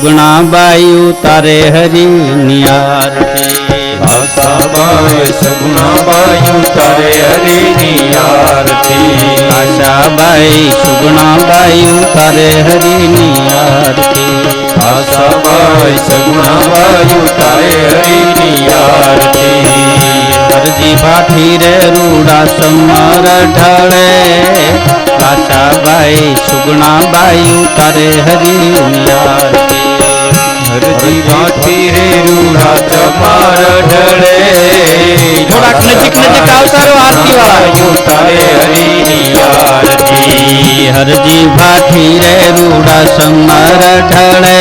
સુગણાબાઈ તારે હરિની આરતી આશાબાઈ સગુણાબાઈ તારે હરિની આરતી આશાબાઈ સુગણાબાઈ તારે હરિની આરતી આશાબાઈ સગુણાબાઈ તારે હરિની આરતી હરજી ભાઠી રે રૂડા સમર ઢળે આશાબાઈ સુગણાબાઈ તારે હરિની આરતી હરજી ભાઠી રે રૂડા ચમાર ઢળે થોડાક નજીક આવતા રહો આરતી વાળા તારે હરિની આરતી હરજી ભાઠી રે રૂડા સમર ઢળે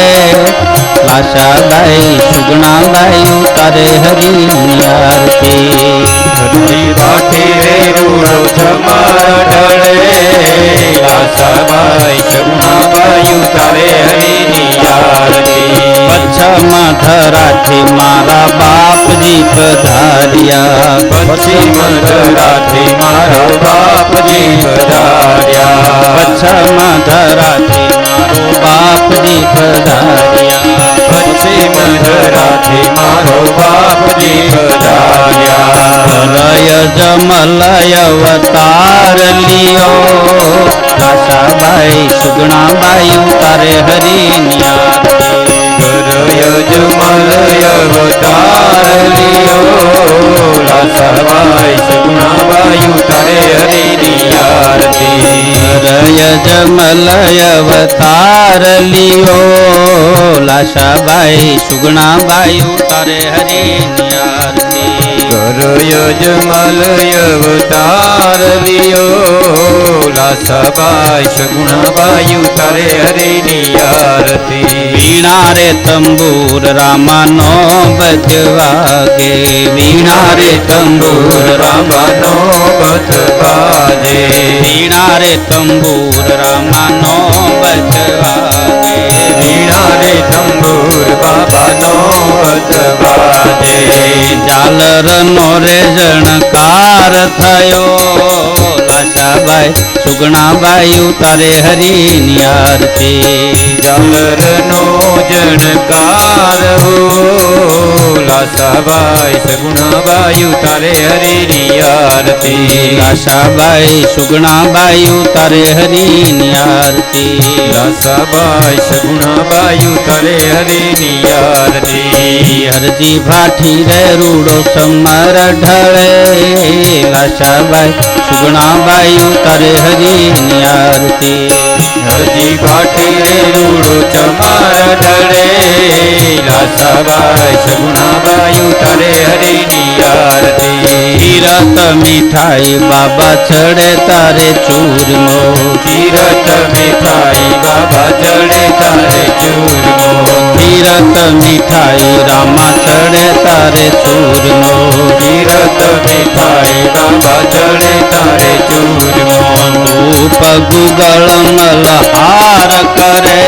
આશાબાઈ સુગણાબાઈ તારે હરિની આરતી હરજી ભાઠી રે રૂડો ચમાર ઢળે આશાબાઈ સગુણાબાઈ તારે હરિની આરતી પચ્છમ ધરાથી મારા બાપજી પધાર્યા પછી મધરાથી મારા બાપજી પધાર્યા પચ્છમ ધરાથી મારો બાપજી પધાર્યા પછી મધરાથી મારો બાપજી પધાર્યા લય જમલય અવતાર લિયો આશાબાઈ સુગણાબાઈ તારે હરિની આરતી જમલય અવતાર લિયો આશાબાઈ સગુણાબાઈ તારે હરિની આરતી રય જમલય અવતાર લિયો લાશાબાઈ સુગણાબાઈ તારે હરિની આરતી કરય જમલય અવતાર લિયો લાશાબાઈ સગુણાબાઈ તારે હરિની આરતી વીણા રે તંબૂર રામાનો બજવાગે વીણા રે તંબૂર રામાનો બજવાગે વીણા રે તંબૂર રામાનો બજવાગે વીણા રે તંબૂર બાબાનો બજવાગે ઝાલરનો રે જણકાર થયો લાશાબાઈ સુગણાબાઈ તારે હરિની આરતી ઝાલરનો જણકાર હો લાશાબાઈ સગુણાબાઈ તારે હરિની આરતી લાશાબાઈ સુગણાબાઈ તારે હરિની આરતી લાશાબાઈ સગુણાબાઈ તારે હરિની આરતી હરજી ભાઠી રે રૂડો સમર ઢળે લાશાબાઈ સુગણાબાઈ તારે હરિની આરતી હરજી ભાઠી રે રૂડો ચમાર ઢળે લાશાબાઈ સગુણાબાઈ તારે હરિની આરતી તીરથ મીઠાઈ બાબા ચડે તારે ચૂરમો તીરથ મીઠાઈ બાબા ચડે તારે ચૂરમો તીરથ મીઠાઈ રામા ચડે તારે ચૂરમો તીરથ મીઠાઈ બાબા ચડે તારે ચૂરમો ધૂપ ગુગળ મલહાર કરે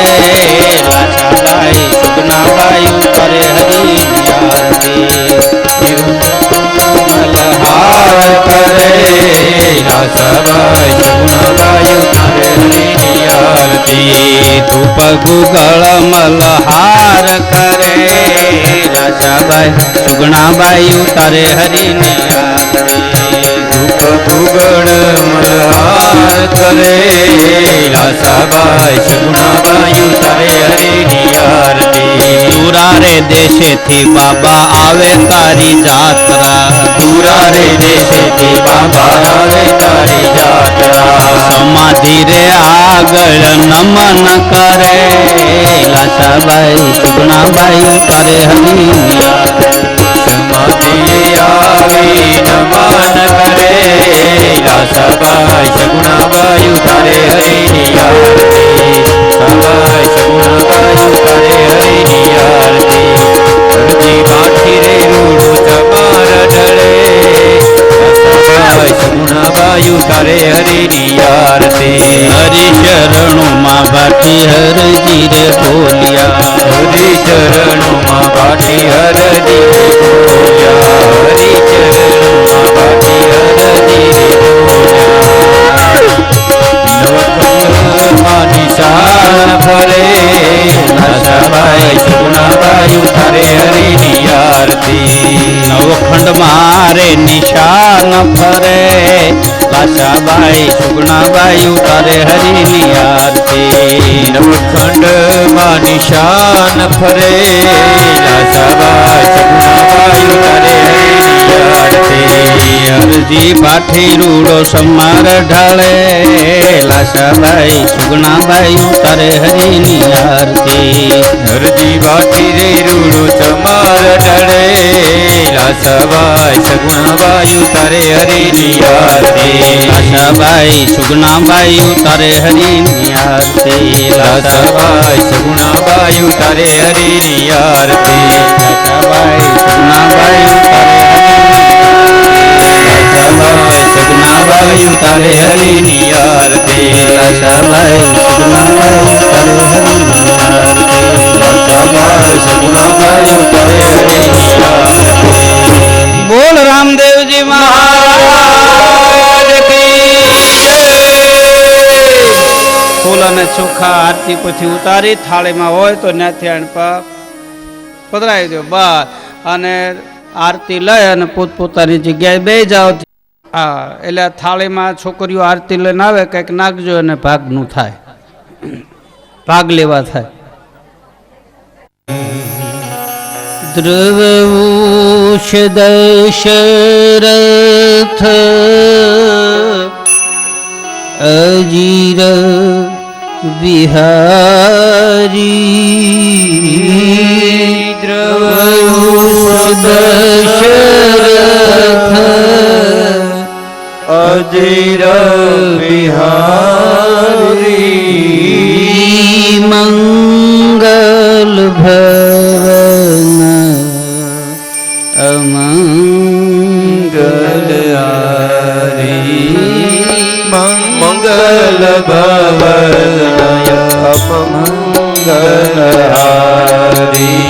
લાશાબાઈ સુગણાબાઈ તારે હરિની આરતી મલહાર કરે લાશાબાઈ સગુણાબાઈ તારે હરિની આરતી ધૂપ ગુગળ મલહાર કરે લાશાબાઈ સુગણાબાઈ તારે હરિની આરતી ધૂપ ભૂગળ મલહાર કરે લાશાબાઈ સગુણાબાઈ તારે હરિની આરતી દુરા રે દેશેથી બાબા આવે તારી જાત્રા દુરા રે દેશેથી બાબા આવે તારી જાત્રા સમાધિ રે આગળ નમન કરે લાશાબાઈ સુગણાબાઈ તારે હરિની આરતી સમાધિ આવી નમન કરે લાશાબાઈ સગુણાબાઈ તારે હરિની આરતી લાશાબાઈ સગુણાબાઈ તારે હરિની આરતી હરજી ભાઠી રે રૂડો ચમાર ઢળે લાશાબાઈ સગુણાબાઈ તારે હરિની આરતી હરિચરણોમાં ભાઠી હરજી રે બોલ્યા હરિ ચરણોમાં ભાઠી હરજી રે બોલ્યા હરિ ચરણોમાં ભાઠી હરજી રે બોલ્યા નવકમાં નિશાળ ફરે લાશાબાઈ વાયુ તારે હરિની આરતી નવખંડ મારે નિશાન ફરે લાશાબાઈ સુગુણાબાઈ ઉતારે હરિની આરતી નવખંડ માં નિશાન ફરે લાસાબાઈ સગુણાબાઈ ઉતારે હરિની આરતી અરજી પાઠી રૂડો સમાર ઢાળે લાશાબાઈ સુગુણાબાઈ ઉતારે હરિની આરતી હરજી વાટી રે રૂડું તમાર ઢળે લાસાબાઈ સગુણાબાઈ ઉતારે હરિની આરતી લાશાબાઈ સુગુણાબાઈ ઉતારે હરિની આરતી લાસાબાઈ સગુણાબાઈ ઉતારે હરિની આરતી લાશાબાઈ સુગુણાબાઈ ઉતારે હરિની આરતી લાસાબાઈ સગુણાબાઈ ઉતારે હરિની આરતી લાસાબાઈ સગુણાબાઈ ઉતારે હરિની આરતી બોલ રામદેવજી મહારાજ કી ફૂલ અને ચોખા આરતી પછી ઉતારી થાળીમાં હોય તો ત્યાંથી પધરાવી દો બસ અને આરતી લઈ અને પોતપોતાની જગ્યાએ બેસી જાઓ. હા એટલે થાળીમાં છોકરીઓ આરતી લઈને આવે કંઈક નાખજો અને ભાગનું થાય, ભાગ લેવા થાય. દ્રવઉષ દશરથ અજીર બિહારી દ્રવઉષ દશરથ અજીર બિહારી મંગલ ભવન અમંગલ મંગલ ભવનય અમંગલ હારી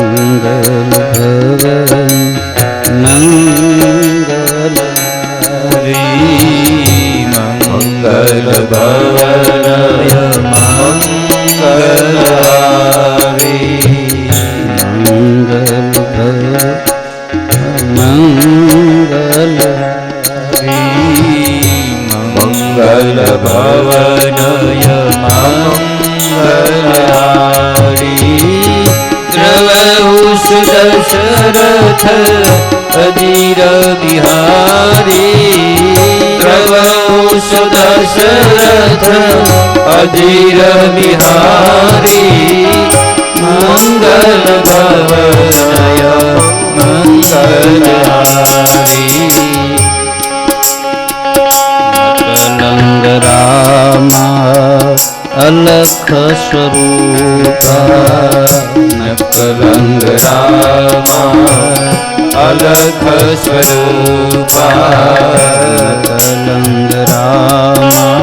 મંગલ ભવન મંગલ હારી મંગલ ભવનય મંગલ હારી મંગલ ભવનય મંગલહારી દ્રવઉષ દશરથ અજીર બિહારી દ્રવઉષ દશરથ અજીર બિહારી મંગલ ભવનય મંગલહારી નકલંગ રામા અલખ સ્વરૂપા નકલંગ રામા અલખ સ્વરૂપા નકલંગ રામા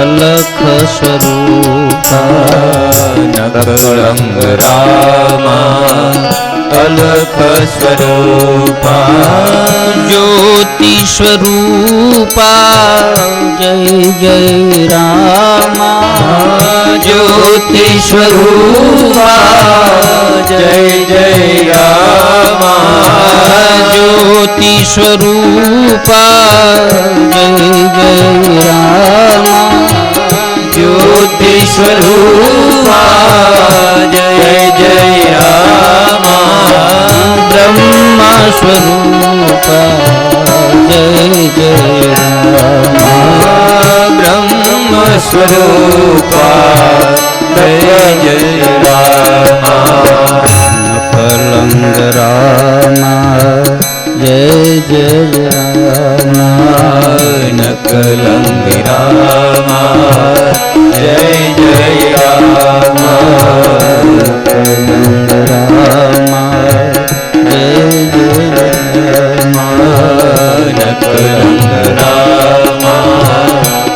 અલખ સ્વરૂપા નકલંગ રામા અલખ સ્વરૂપા જ્યોતિ સ્વરૂપા જય જય રામા જ્યોતિ સ્વરૂપા જય જય રામા જ્યોતિ સ્વરૂપા જય જય રામા જ્યોતિ સ્વરૂપા જય જય રામા બ્રહ્મ સ્વરૂપા જય જય રામા બ્રહ્મ સ્વરૂપા જય જય રામા નકલંગ રામા જય જય રામા નકલંગ રામા જય જય રામા નકલંગ રામા જય જય રામા નકલંગ રામા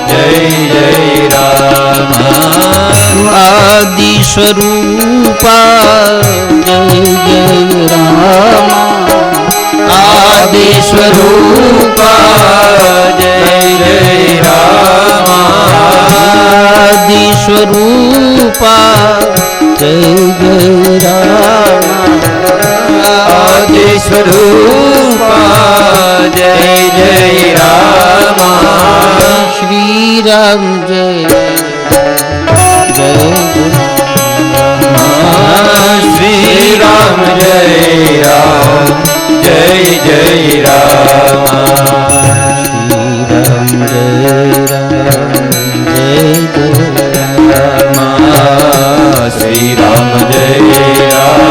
જય જય રામા આદિ સ્વરૂપા જય જય રામા આદિ સ્વરૂપા જય જય રામા આદિ સ્વરૂપા જય જય સ્વરૂપા જય જય રામા શ્રી રામ જય જય શ્રી રામ જય રામ જય જય રામ શ્રી રામ જય રામ જય જય રામ શ્રી રામ જય રામ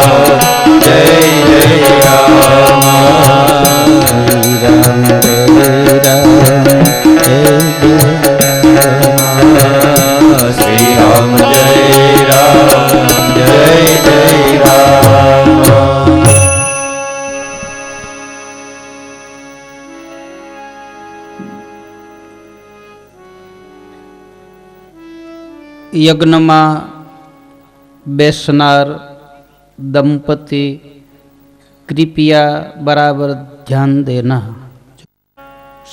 જય જય રામ યજ્ઞમાં બેસનાર દંપતિ કૃપયા બરાબર ધ્યાન દેના.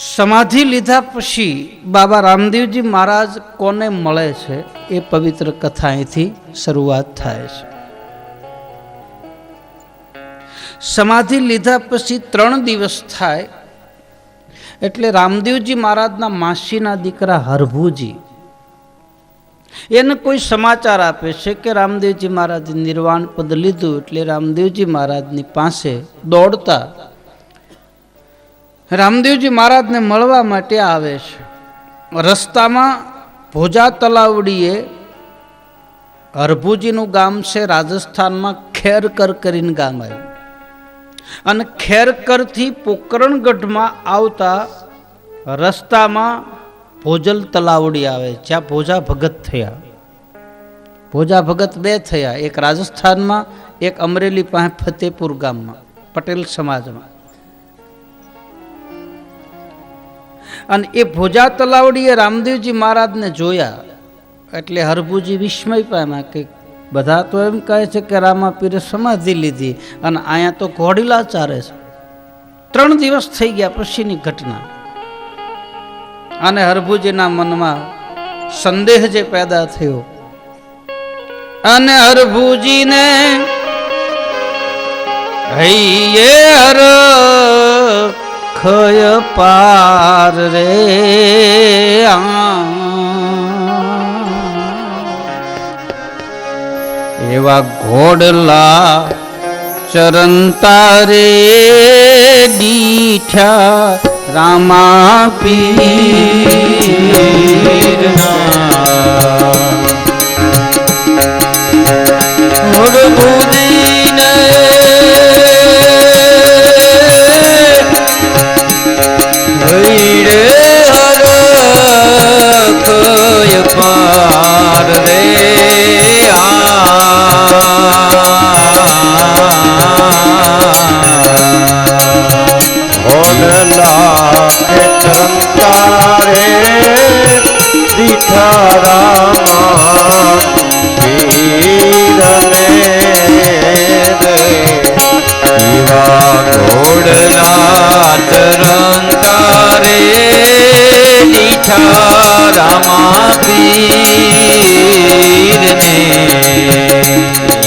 સમાધિ લીધા પછી બાબા રામદેવજી મહારાજ કોને મળે છે એ પવિત્ર કથા અહીંથી શરૂઆત થાય છે. સમાધિ લીધા પછી 3 દિવસ થાય એટલે રામદેવજી મહારાજના માસીના દીકરા હરભુજી એને કોઈ સમાચાર આપે છે કે રામદેવજી મહારાજ નિર્વાણ પદ લીધું. એટલે રામદેવજી મહારાજની પાસે દોડતા રામદેવજી મહારાજને મળવા માટે આવે છે. રસ્તામાં ભોજા તલાવડીએ હરભુજીનું ગામ છે રાજસ્થાનમાં, ખેરકર કરીને ગામ આવ્યું. અને ખેરકરથી પોકરણગઢમાં આવતા રસ્તામાં ભોજલ તલાવડી આવે, જ્યાં ભોજા ભગત થયા. ભોજા ભગત 2 થયા, એક રાજસ્થાનમાં, એક અમરેલી પાસે ફતેપુર ગામમાં પટેલ સમાજમાં. અને એ ભોજા તલાવડીએ રામદેવજી મહારાજને જોયા એટલે હરભુજી વિસ્મય પામ્યા કે બધા તો એમ કહે છે કે રામાપીરે સમાધિ લીધી અને અહીંયા તો ઘોડીલા ચારે છે. 3 દિવસ થઈ ગયા પછીની ઘટના. અને હરભુજીના મનમાં સંદેહ જે પેદા થયો અને હરભુજીને હૈયે હર ખય પાર રે એવા ઘોડલા ચરણ તારે દીઠા રામા પીરના હરભુજીને હૈયે હર ખય પાર રે ઘોડલા ચરણ તારે દીઠા રામા પીરને એવા ઘોડલા ચરણ તારે દીઠા રામા પીરને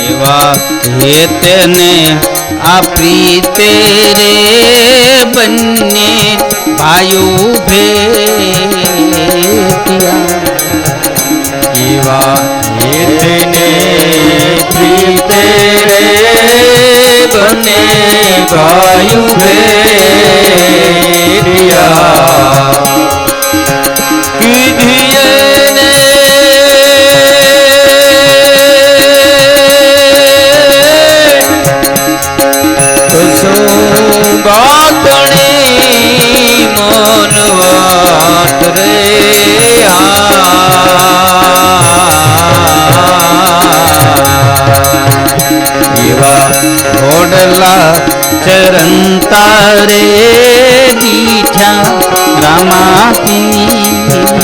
એવા હે તેને આ પ્રીતે રે બંને ભાઈઓ ભેટિયા. એવા હેતને પ્રીતે રે બને ભાયુ ભેટિયા. કીધીએને ગાતણી મનવાત રે એવા ઘોડલા ચરણ તારે દીઠા રામા પીરના.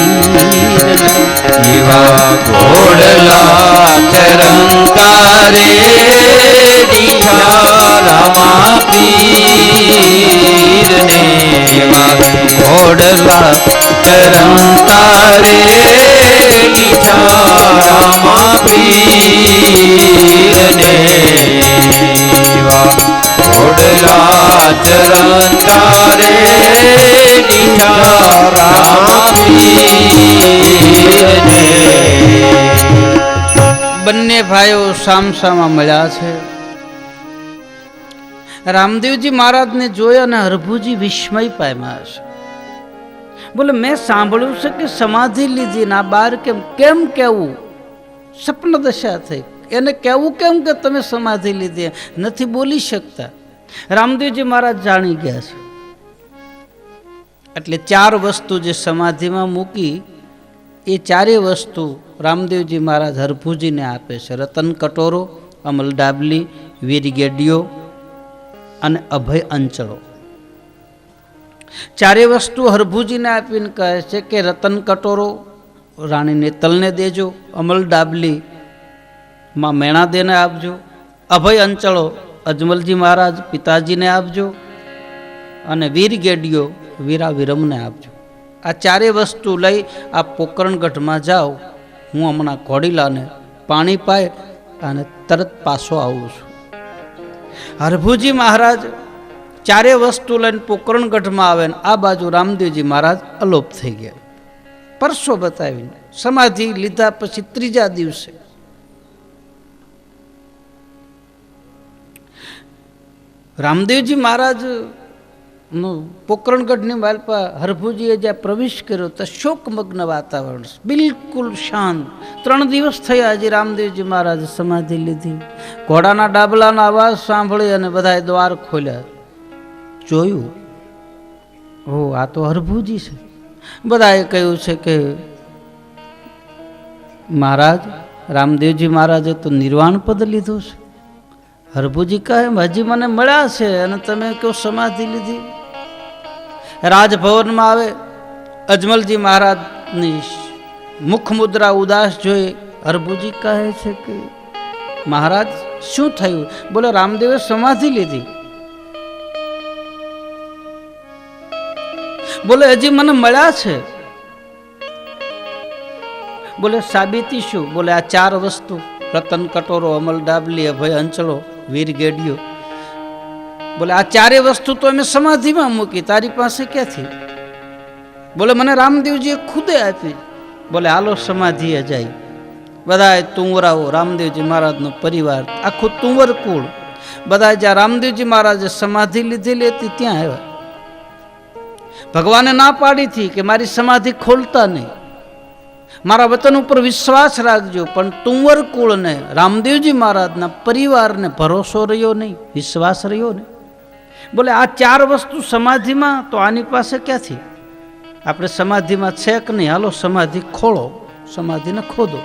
એવા ઘોડલા ચરણ તારે દીઠા રામા પીરને એવા ઘોડલા ચરણ તારે દીઠા રામા પીરને એવા ઘોડલા મળ્યા રામવીરને. બંને ભાઈઓ સામસામા મળ્યા છે. રામદેવજી મહારાજને જોયા અને હરભુજી વિસ્મય પામ્યા છે. બોલે મેં સાંભળ્યું છે કે સમાધિ લીધી ના બાર કેમ કેવું સપન દશા થઈ, એને કેવું કેમ કે તમે સમાધિ લીધી, નથી બોલી શકતા. રામદેવજી મહારાજ જાણી ગયા છે. એટલે 4 વસ્તુ જે સમાધિમાં મૂકી એ 4 વસ્તુ રામદેવજી મહારાજ હરભુજીને આપે છે. રતન કટોરો, અમલ ડાબલી, વીર ગેડિયો અને અભય અંચળો. 4 વસ્તુ હરભુજીને આપીને કહે છે કે રતન કટોરો રાણી નેતલને દેજો, અમલ ડાબલી માં મેણાદેને આપજો, અભય અંચળો અજમલજી મહારાજ પિતાજીને આપજો અને વીર ગેડિયો વીરા વિરમને આપજો. આ 4 વસ્તુ લઈ આ પોકરણગઢમાં જાઓ. હું હમણાં ઘોડીલાને પાણી પાય અને તરત પાછો આવું છું. હરભુજી મહારાજ 4 વસ્તુ લઈને પોકરણગઢમાં આવે ને આ બાજુ રામદેવજી મહારાજ અલોપ થઈ ગયા. પરસો બતાવીને સમાધિ લીધા પછી 3જા દિવસે રામદેવજી મહારાજ પોકરણગઢની માલપા હરભુજીએ જ્યાં પ્રવેશ કર્યો તો શોકમગ્ન વાતાવરણ, બિલકુલ શાંત. 3 દિવસ થયા હજી રામદેવજી મહારાજ સમાધિ લીધી. ઘોડાના ડાબલાનો અવાજ સાંભળી અને બધાએ દ્વાર ખોલ્યા. જોયું, ઓ આ તો હરભુજી છે. બધાએ કહ્યું છે કે મહારાજ રામદેવજી મહારાજે તો નિર્વાણ પદ લીધું છે. હરભુજી કહે હજી મને મળ્યા છે અને તમે કહો સમાધિ લીધી. રાજભવનમાં આવે, અજમલજી મહારાજની મુખ મુદ્રા ઉદાસ જોઈ હરભુજી કહે છે કે મહારાજ શું થયું? બોલે રામદેવે સમાધિ લીધી. બોલે હજી મને મળ્યા છે. બોલે સાબિતી શું? બોલે આ 4 વસ્તુ, રતન કટોરો, અમલ ડાબલી, અભય અંચળો, વીર ગેડિયો. બોલે આ 4 વસ્તુ તો અમે સમાધિમાં મૂકી, તારી પાસે ક્યાંથી? બોલે મને રામદેવજીએ ખુદે આપી. બોલે હાલો સમાધિએ જાય. બધાએ તુંવરાઓ, રામદેવજી મહારાજનો પરિવાર, આખું તુંવર કુળ બધા જ્યાં રામદેવજી મહારાજે સમાધિ લીધેલી હતી ત્યાં આવ્યા. ભગવાને ના પાડી હતી કે મારી સમાધિ ખોલતા નહીં, મારા વતન ઉપર વિશ્વાસ રાખજો. પણ તુંવર કુળને, રામદેવજી મહારાજના પરિવારને ભરોસો રહ્યો નહીં, વિશ્વાસ રહ્યો નહીં. બોલે આ 4 વસ્તુ સમાધિમાં તો આની પાસે ક્યાંથી? આપણે સમાધિમાં છે કે નહીં? હાલો સમાધિ ખોળો, સમાધિને ખોદો.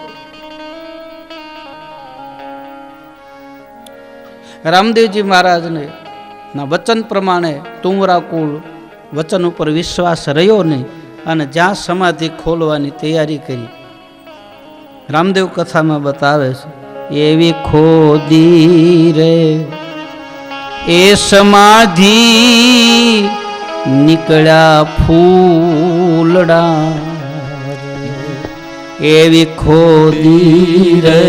રામદેવજી મહારાજને ના વચન પ્રમાણે તુંવરા કુળ વચન ઉપર વિશ્વાસ રહ્યો નહીં અને જ્યાં સમાધિ ખોલવાની તૈયારી કરી. રામદેવ કથામાં બતાવે છે, એવી ખોદી રે એ સમાધિ નીકળ્યા ફૂલડા, એવી ખોદી રે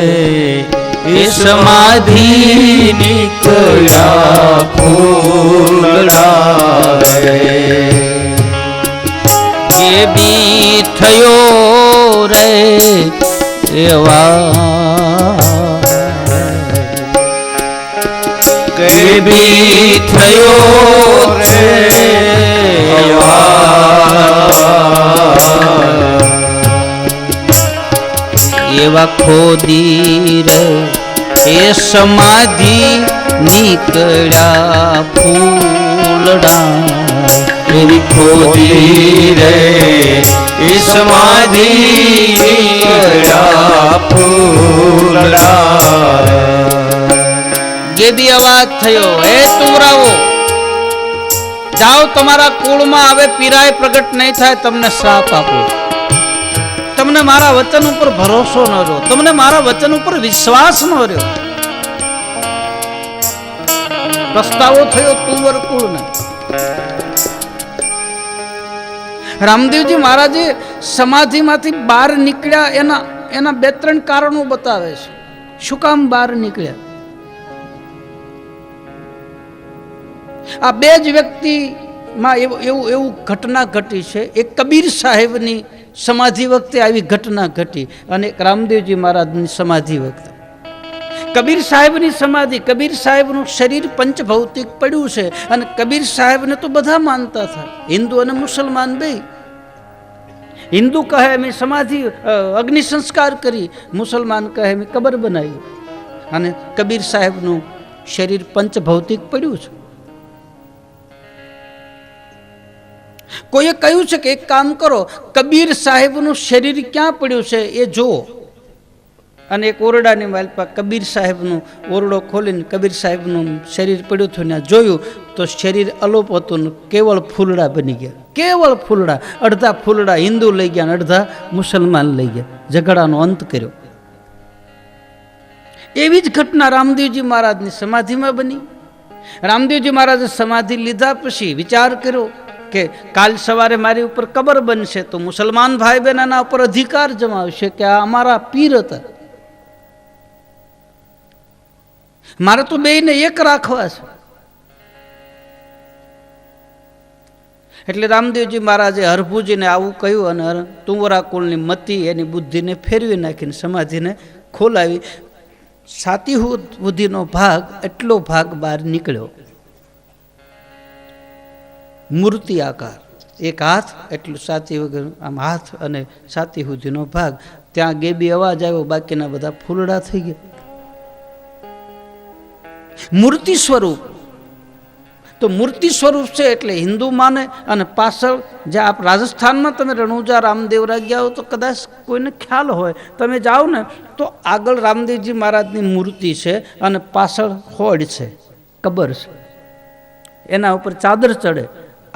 એ સમાધિ નીકળ્યા ફૂલડા રે. એ બી થયો રે એવા, કે બી થયો રે એવા ખોદી રે એ સમાધિ નીકળ્યા ફૂલડા, એવી ખોદી રે એ સમાધિ નીકળ્યા ફૂલડા. ગેબી અવાજ થયો, હે તુંવરાઓ જાઓ, તમારા કુળમાં હવે પીરાય પ્રગટ નહીં થાય. તમને શ્રાપ આપો. તમને મારા વચન ઉપર ભરોસો ન રહ્યો, તમને મારા વચન ઉપર વિશ્વાસ ન રહ્યો. પસ્તાવો થયો તુંવર કુળને. રામદેવજી મહારાજે સમાધિમાંથી બહાર નીકળ્યા એના 2-3 કારણો બતાવે છે. શું કામ બહાર નીકળ્યા? આ 2 જ વ્યક્તિ માં એવું ઘટના ઘટી છે. એક કબીર સાહેબની સમાધિ વખતે આવી ઘટના ઘટી અને એક રામદેવજી મહારાજની સમાધિ વખતે. કબીર સાહેબની સમાધિ, કબીર સાહેબનું શરીર પંચભૌતિક પડ્યું છે અને કબીર સાહેબને તો બધા માનતા હતા, હિન્દુ અને મુસલમાન બે. હિન્દુ કહે અમે સમાધિ અગ્નિ સંસ્કાર કરી, મુસલમાન કહે અમે કબર બનાવી. અને કબીર સાહેબનું શરીર પંચભૌતિક પડ્યું છે. કોઈએ કહ્યું છે કે એક કામ કરો, કબીર સાહેબનું શરીર ક્યાં પડ્યું છે એ જુઓ. અને એક ઓરડાની માલપા કબીર સાહેબનું ઓરડો ખોલીને કબીર સાહેબનું શરીર પડ્યું હતું ત્યાં જોયું તો શરીર અલોપ હતું ને કેવળ ફૂલડા બની ગયા. કેવળ ફૂલડા, અડધા ફૂલડા હિન્દુ લઈ ગયા અને અડધા મુસલમાન લઈ ગયા. ઝઘડાનો અંત કર્યો. એવી જ ઘટના રામદેવજી મહારાજની સમાધિમાં બની. રામદેવજી મહારાજે સમાધિ લીધા પછી વિચાર કર્યો કે કાલ સવારે મારી ઉપર કબર બનશે તો મુસલમાન ભાઈ બહેન આના ઉપર અધિકાર જમાવશે કે આ અમારા પીર હતા, મારે તો બેયને એક રાખવા છે. એટલે રામદેવજી મહારાજે હરભુજીને આવું કહ્યું અને તુંવરા કુળની મતી એની બુદ્ધિને ફેરવી નાખીને સમાધિને ખોલાવી. સાતી સુધીનો ભાગ, એટલો ભાગ બહાર નીકળ્યો, મૂર્તિ આકાર, એક હાથ એટલું સાતી વગર આમ હાથ અને સાતી સુધીનો ભાગ. ત્યાં ગેબી અવાજ આવ્યો, બાકીના બધા ફૂલડા થઈ ગયા. મૂર્તિ સ્વરૂપ તો મૂર્તિ સ્વરૂપ છે એટલે હિન્દુ માને. અને પાછળ જે આપ રાજસ્થાનમાં તમે રણુજા રામદેવરા ગયા હો તો કદાચ કોઈને ખ્યાલ હોય, તમે જાઓ ને તો આગળ રામદેવજી મહારાજની મૂર્તિ છે અને પાછળ હોડ છે, કબર છે, એના ઉપર ચાદર ચડે,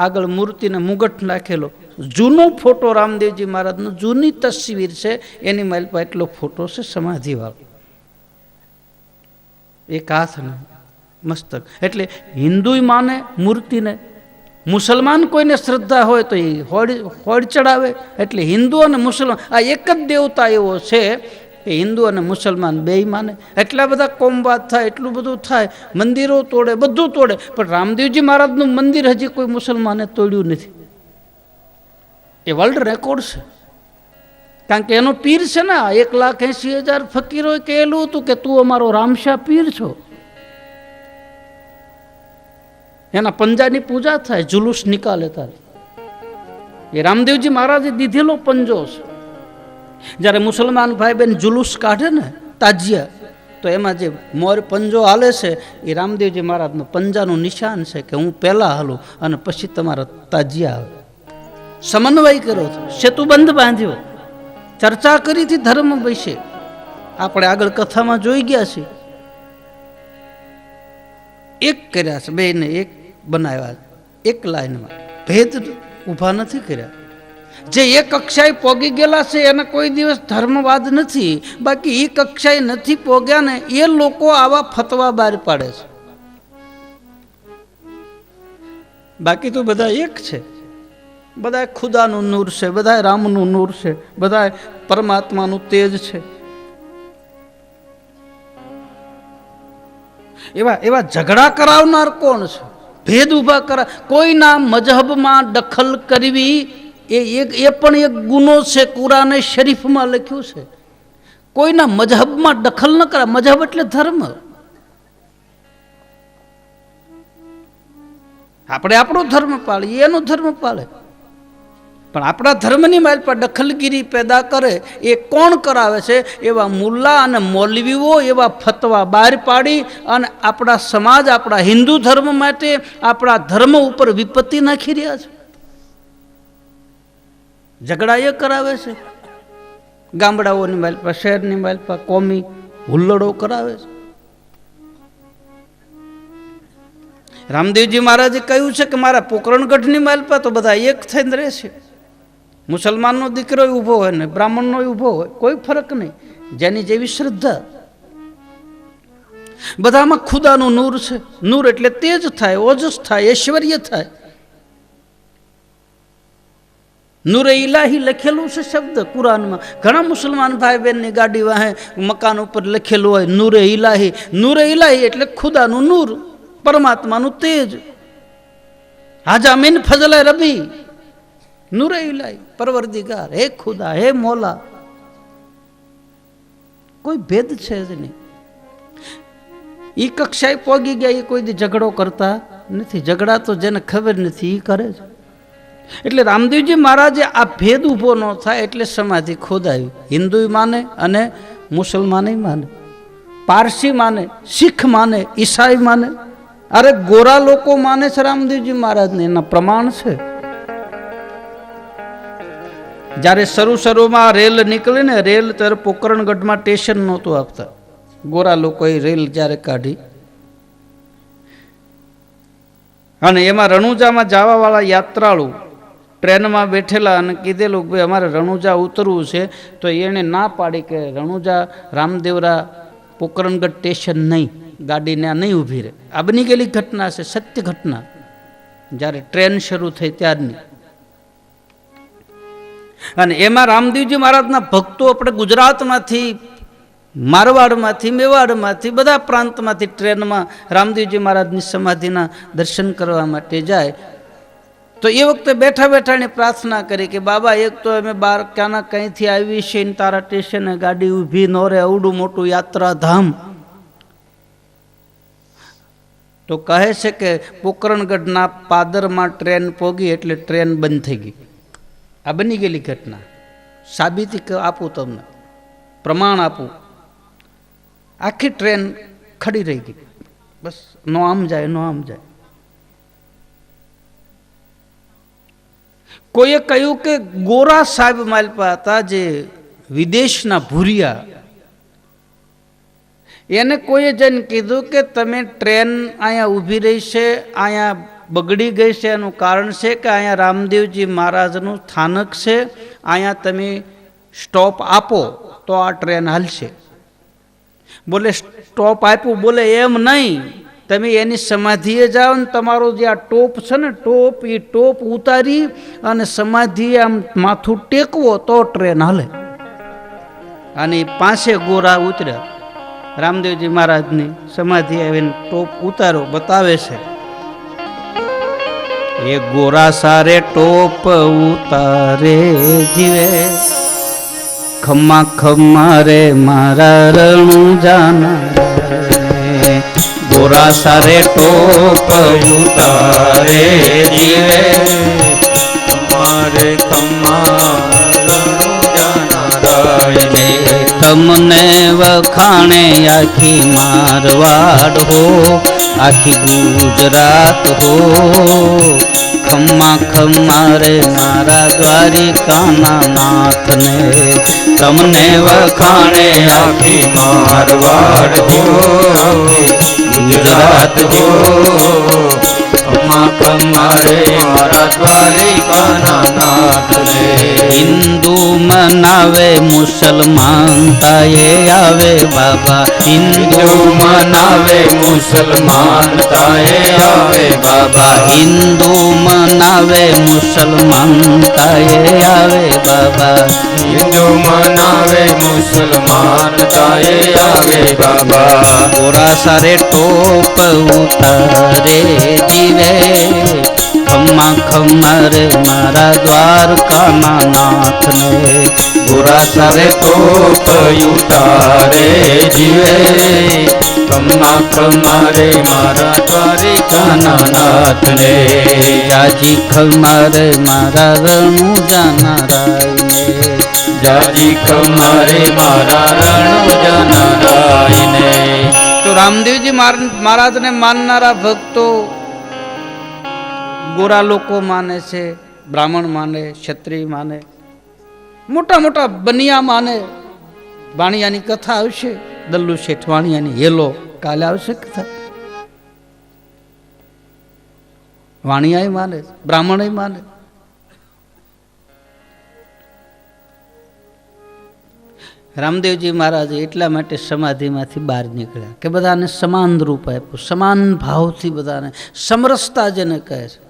આગળ મૂર્તિને મુગટ નાખેલો. જૂનો ફોટો રામદેવજી મહારાજનો, જૂની તસવીર છે, એની મારી પાસે એટલો ફોટો છે સમાધિવાળો. એક હાથ ને મસ્તક. એટલે હિન્દુ માને મૂર્તિને, મુસલમાન કોઈને શ્રદ્ધા હોય તો એ હોડ ચડાવે. એટલે હિન્દુ અને મુસલમાન આ એક જ દેવતા એવો છે કે હિન્દુ અને મુસલમાન બેય માને. એટલા બધા કોમવાદ થાય, એટલું બધું થાય, મંદિરો તોડે, બધું તોડે, પણ રામદેવજી મહારાજનું મંદિર હજી કોઈ મુસલમાને તોડ્યું નથી. એ વર્લ્ડ રેકોર્ડ છે. કારણ કે એનો પીર છે ને, 1,80,000 ફકીરોએ કહેલું હતું કે તું અમારો રામશાહ પીર છો. એના પંજાની પૂજા થાય, જુલુસ નિકાલે તારે. એ રામદેવજી મહારાજે દીધેલો પંજો છે. જ્યારે મુસલમાન ભાઈ બહેન જુલુસ કાઢે ને તાજિયા, તો એમાં જે મોર પંજો હાલે છે એ રામદેવજી મહારાજનો પંજાનું નિશાન છે કે હું પહેલાં હાલું અને પછી તમારા તાજિયા આવે. સમન્વય કર્યો, સેતુબંધ બાંધ્યો, ચર્ચા કરી હતી ધર્મ વિશે. આપણે આગળ કથામાં જોઈ ગયા છીએ. એક કર્યા છે, બેને એક બનાવ્યા, એક લાઈનમાં ભેદ ઊભા નથી કર્યા. જે એ કક્ષાએ પોગી ગયેલા છે એને કોઈ દિવસ ધર્મવાદ નથી. બાકી એ કક્ષાએ નથી પોગ્યા ને એ લોકો આવા ફતવા બહાર પાડે છે. બાકી તો બધા એક છે, બધા ખુદાનું નૂર છે, બધા રામનું નૂર છે, બધા પરમાત્માનું તેજ છે. એવા ઝઘડા કરાવનાર કોણ છે? ભેદ ઉભા કરા. કોઈના મજહબમાં દખલ કરવી એ પણ એક ગુનો છે. કુરાને શરીફમાં લખ્યું છે કોઈના મજહબમાં દખલ ન કરા. મજહબ એટલે ધર્મ. આપણે આપણો ધર્મ પાળીએ, એનો ધર્મ પાળે. પણ આપણા ધર્મની માલ પર દખલગીરી પેદા કરે એ કોણ કરાવે છે? એવા મુલ્લા અને મૌલવીઓ એવા ફતવા બહાર પાડી અને આપણા સમાજ, આપણા હિન્દુ ધર્મ માટે, આપણા ધર્મ ઉપર વિપત્તિ નાખી રહ્યા છે. ઝઘડા એ કરાવે છે. ગામડાઓની માલ પર, શહેરની માલ પર કોમી હુલ્લડો કરાવે છે. રામદેવજી મહારાજે કહ્યું છે કે મારા પોકરણગઢની માલ પર તો બધા એક થઈને રહે છે. મુસલમાનનો દીકરો ઊભો હોય ને બ્રાહ્મણનો ઊભો હોય, કોઈ ફરક નહીં. જેની જેવી શ્રદ્ધા. બધામાં ખુદાનું નૂર છે. નૂર એટલે તેજ થાય, ઓજસ થાય, ઐશ્વર્ય થાય. નૂરે ઇલાહી લખેલું છે શબ્દ કુરાનમાં. ઘણા મુસલમાન ભાઈ બહેનની ગાડી વાહે મકાન ઉપર લખેલું હોય નૂરે ઇલાહી. નૂરે ઇલાહી એટલે ખુદાનું નૂર, પરમાત્માનું તેજ. હાજા મિન ફઝલ રબી નૂરે ઇલાહી પરવરદિગાર, હે ખુદા, હે મોલા. કોઈ ભેદ છે જ નહીં. ઈ કક્ષાએ પોગી ગયા, એ કોઈ દી ઝઘડો કરતા નથી. ઝઘડા તો જેને ખબર નથી એ કરે છે. એટલે રામદેવજી મહારાજે આ ભેદ ઊભો ન થાય એટલે સમાધિ ખોદાવી. હિન્દુ માને અને મુસલમાન માને, પારસી માને, શીખ માને, ઈસાઈ માને, અરે ગોરા લોકો માને છે રામદેવજી મહારાજને. એના પ્રમાણ છે. જ્યારે શરૂમાં રેલ નીકળી ને, રેલ ત્યારે પોકરણગઢમાં સ્ટેશન નહોતું આપતા. ગોરા લોકોએ રેલ જ્યારે કાઢી અને એમાં રણુજામાં જવા વાળા યાત્રાળુ ટ્રેનમાં બેઠેલા અને કીધેલું ભાઈ અમારે રણુજા ઉતરવું છે, તો એણે ના પાડી કે રણુજા રામદેવરા પોકરણગઢ સ્ટેશન નહીં, ગાડીને આ નહીં ઊભી રહે. આ બની ગયેલી ઘટના છે, સત્ય ઘટના. જ્યારે ટ્રેન શરૂ થઈ ત્યારની. અને એમાં રામદેવજી મહારાજના ભક્તો આપણે ગુજરાતમાંથી, મારવાડમાંથી, મેવાડમાંથી, બધા પ્રાંતમાંથી ટ્રેનમાં રામદેવજી મહારાજની સમાધિના દર્શન કરવા માટે જાય. તો એ વખતે બેઠા બેઠાની પ્રાર્થના કરી કે બાબા, એક તો અમે બાર ક્યાંના કંઈથી આવી છે ને તારા સ્ટેશને ગાડી ઊભી ન રહે, અવડું મોટું યાત્રાધામ. તો કહે છે કે પોકરણગઢના પાદરમાં ટ્રેન પોગી એટલે ટ્રેન બંધ થઈ ગઈ. આ બની ગયેલી ઘટના. સાબિતી આપું તમને, પ્રમાણ આપું. આખી ટ્રેન ખડી રહી ગઈ. બસ નો આમ જાય, નો આમ જાય. કોઈએ કહ્યું કે ગોરા સાહેબ માલપા હતા, જે વિદેશના ભૂરિયા, એને કોઈએ જઈને કીધું કે તમે ટ્રેન અહીંયા ઊભી રહી છે, અહીંયા બગડી ગઈ છે. એનું કારણ છે કે અહીંયા રામદેવજી મહારાજનું સ્થાનક છે, અહીંયા તમે સ્ટોપ આપો તો આ ટ્રેન હાલશે. બોલે સ્ટોપ આપ્યું? બોલે એમ નહીં, તમે એની સમાધિએ જાઓ ને તમારો જે આ ટોપ છે ને, ટોપ, એ ટોપ ઉતારી અને સમાધિએ આમ માથું ટેકવો તો ટ્રેન હાલે. અને પાસે ગોરા ઉતર્યા, રામદેવજી મહારાજની સમાધિ આવીને ટોપ ઉતારો બતાવે છે. એ ગોરા સારે ટોપ ઉતારે જીવે, ખમ્મા ખમ્મા રે મારા રણુજાના. ગોરા સારે ટોપ ઉતારે જીવે, તમારે ખમ્મા તમને વખાણે આખી મારવાડ હો, આખી ગુજરાત હો. ખમ્મા ખમ્મા રે મારા દ્વારિકાના નાથને, તમને વખાણે આખી મારવાડ હો, ગુજરાત હો. ખમ્મા ખમ્મા રે મારા દ્વારિકાના નાથને. હિન્દુ મનાવે મુસલમાન તાયે આવે બાબા, હિન્દુ મનાવે મુસલમાન તાયે આવે બાબા. હિન્દુ મનાવે મુસલમાન તાયે આવે બાબા. હિન્દુ મનાવે મુસલમાન તાયે આવે બાબા. ગોરા સારે ટોપ ઉતારે જીવે, ખમ્મા ખમ્મા રે મારા દ્વારકાના નાથને. ગોરા સારે ટોપ ઉતારે જીવે, ખમ્મા ખમ્મા રે મારા દ્વારિકાના નાથને. જાજી ખમ્મા રે મારા રણુજાના રાયને. જાજી ખમ્મા રે મારા રણુજાના રાયને. તો રામદેવજી મહારાજને માનનારા ભક્તો ગોરા લોકો માને છે, બ્રાહ્મણ માને, ક્ષત્રિય માને, મોટા મોટા બનિયા માને. વાણિયાની કથા આવશે, દલ્લુ શેઠ વાણિયાની હેલો કાલે આવશે કથા. વાણિયા માને, બ્રાહ્મણ માને. રામદેવજી મહારાજે એટલા માટે સમાધિમાંથી બહાર નીકળ્યા કે બધાને સમાન રૂપ આપ્યું, સમાન ભાવથી બધાને, સમરસતા જેને કહે છે,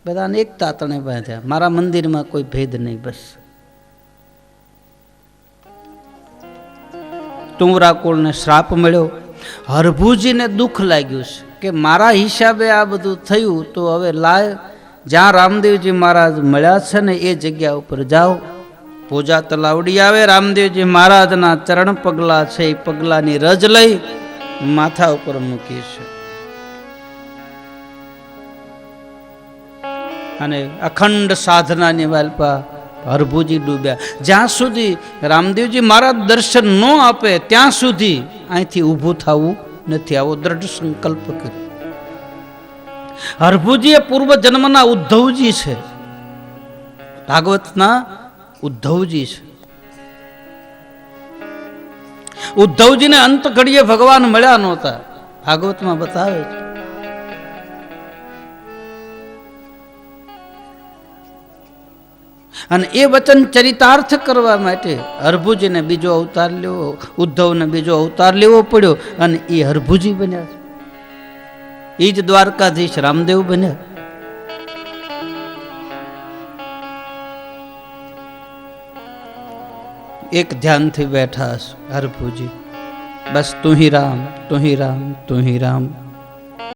બધાને એક તાતણે બાંધ્યા. મારા મંદિરમાં કોઈ ભેદ નહીં. બસ તુંવરાકોળને શ્રાપ મળ્યો, હરભુજીને દુઃખ લાગ્યું છે. કે મારા હિસાબે આ બધું થયું, તો હવે લાય જ્યાં રામદેવજી મહારાજ મળ્યા છે ને એ જગ્યા ઉપર જાઓ. પૂજા તલાવડી આવે, રામદેવજી મહારાજના ચરણ પગલા છે એ પગલાની રજ લઈ માથા ઉપર મૂકી છે અને અખંડ સાધનાની વાલપા હરભુજી ડૂબ્યા. જ્યાં સુધી રામદેવજી મહારાજ દર્શન ન આપે ત્યાં સુધી અહીંથી ઊભું થવું નથી, આવો દ્રઢ સંકલ્પ કર્યો. હરભુજી એ પૂર્વ જન્મના ઉદ્ધવજી છે, ભાગવતના ઉદ્ધવજી છે. ઉદ્ધવજીને અંત ઘડીએ ભગવાન મળ્યા નહોતા, ભાગવતમાં બતાવે છે. અને એ વચન ચરિતાર્થ કરવા માટે હરભુજીને બીજો અવતાર લેવો, ઉદ્ધવને બીજો અવતાર લેવો પડ્યો અને એ હરભુજી બન્યા છે. એ જ દ્વારકાધીશ રામદેવ બન્યા. એક ધ્યાનથી બેઠા હરભુજી, બસ તું હી રામ, તું હી રામ, તું હી રામ.